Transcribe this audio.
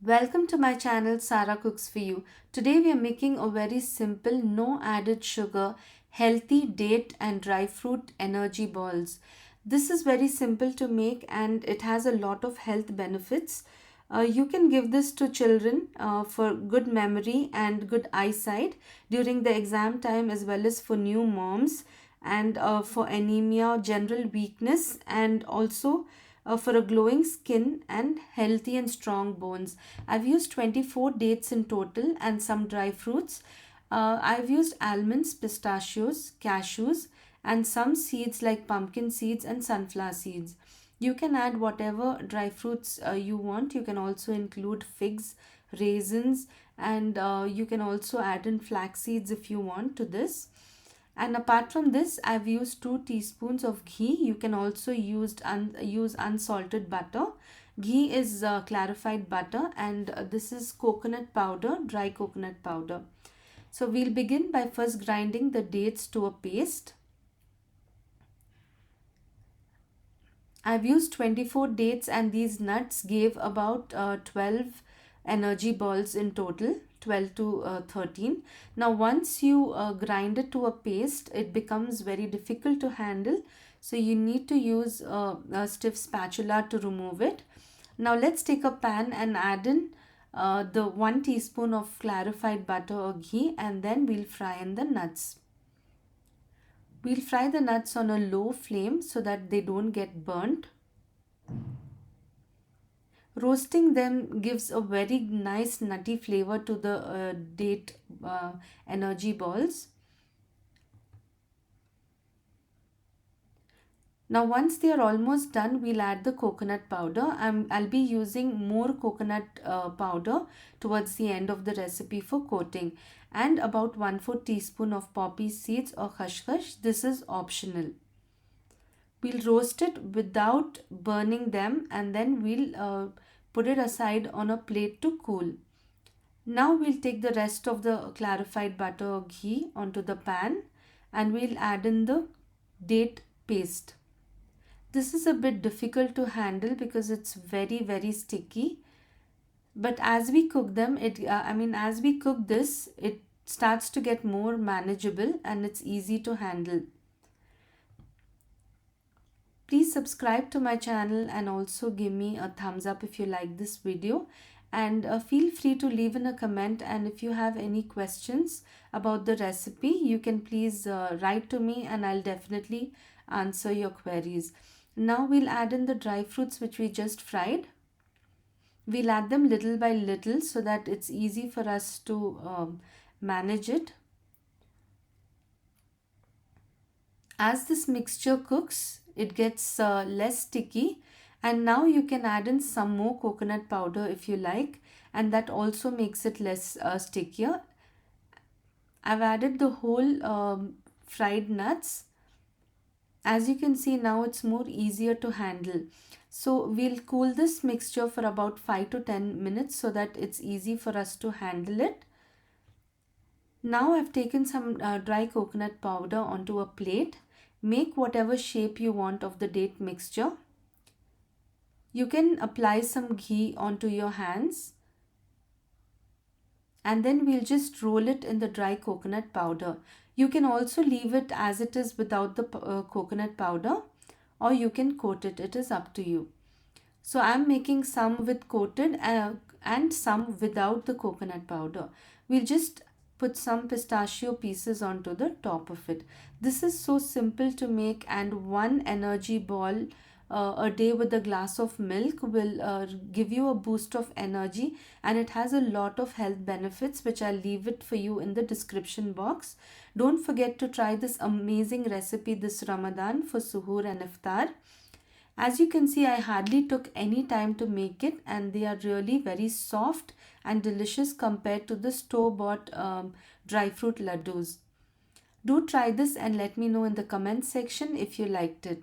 Welcome to my channel Sara Cooks for You. Today we are making a very simple, no added sugar, healthy date and dry fruit energy balls. This is very simple to make and it has a lot of health benefits. You can give this to children for good memory and good eyesight during the exam time, as well as for new moms and for anemia, general weakness, and also for a glowing skin and healthy and strong bones. I've used 24 dates in total and some dry fruits. I've used almonds, pistachios, cashews, and some seeds like pumpkin seeds and sunflower seeds. You can add whatever dry fruits you want. You can also include figs, raisins, and you can also add in flax seeds if you want to this. And apart from this, I've used 2 teaspoons of ghee. You can also use unsalted butter. Ghee is clarified butter, and this is coconut powder, dry coconut powder. So we'll begin by first grinding the dates to a paste. I've used 24 dates and these nuts gave about 12 energy balls in total, 12 to 13. Now once you grind it to a paste, it becomes very difficult to handle. So you need to use a stiff spatula to remove it. Now let's take a pan and add in the 1 teaspoon of clarified butter or ghee, and then we'll fry in the nuts. We'll fry the nuts on a low flame so that they don't get burnt. Roasting them gives a very nice nutty flavor to the date energy balls. Now once they are almost done, we'll add the coconut powder. I'll be using more coconut powder towards the end of the recipe for coating, and about 1/4 teaspoon of poppy seeds or khashkhash. This is optional. We'll roast it without burning them, and then we'll put it aside on a plate to cool. Now we'll take the rest of the clarified butter or ghee onto the pan, and we'll add in the date paste. This is a bit difficult to handle because it's very sticky. But as we cook them, as we cook this, it starts to get more manageable and it's easy to handle. Please subscribe to my channel and also give me a thumbs up if you like this video, and feel free to leave in a comment, and if you have any questions about the recipe, you can please write to me and I'll definitely answer your queries. Now we'll add in the dry fruits which we just fried. We'll add them little by little so that it's easy for us to manage it. As this mixture cooks, it gets less sticky, and now you can add in some more coconut powder if you like, and that also makes it less stickier. I've added the whole fried nuts. As you can see, now it's more easier to handle. So we'll cool this mixture for about 5 to 10 minutes so that it's easy for us to handle it. Now I've taken some dry coconut powder onto a plate. Make whatever shape you want of the date mixture. You can apply some ghee onto your hands, and then we'll just roll it in the dry coconut powder. You can also leave it as it is without the coconut powder, or you can coat it. It is up to you. So I'm making some with coated and some without the coconut powder. We'll just put some pistachio pieces onto the top of it. This is so simple to make, and one energy ball a day with a glass of milk will give you a boost of energy, and it has a lot of health benefits which I'll leave it for you in the description box. Don't forget to try this amazing recipe this Ramadan for suhoor and iftar. As you can see, I hardly took any time to make it, and they are really very soft and delicious compared to the store-bought dry fruit laddus. Do try this and let me know in the comment section if you liked it.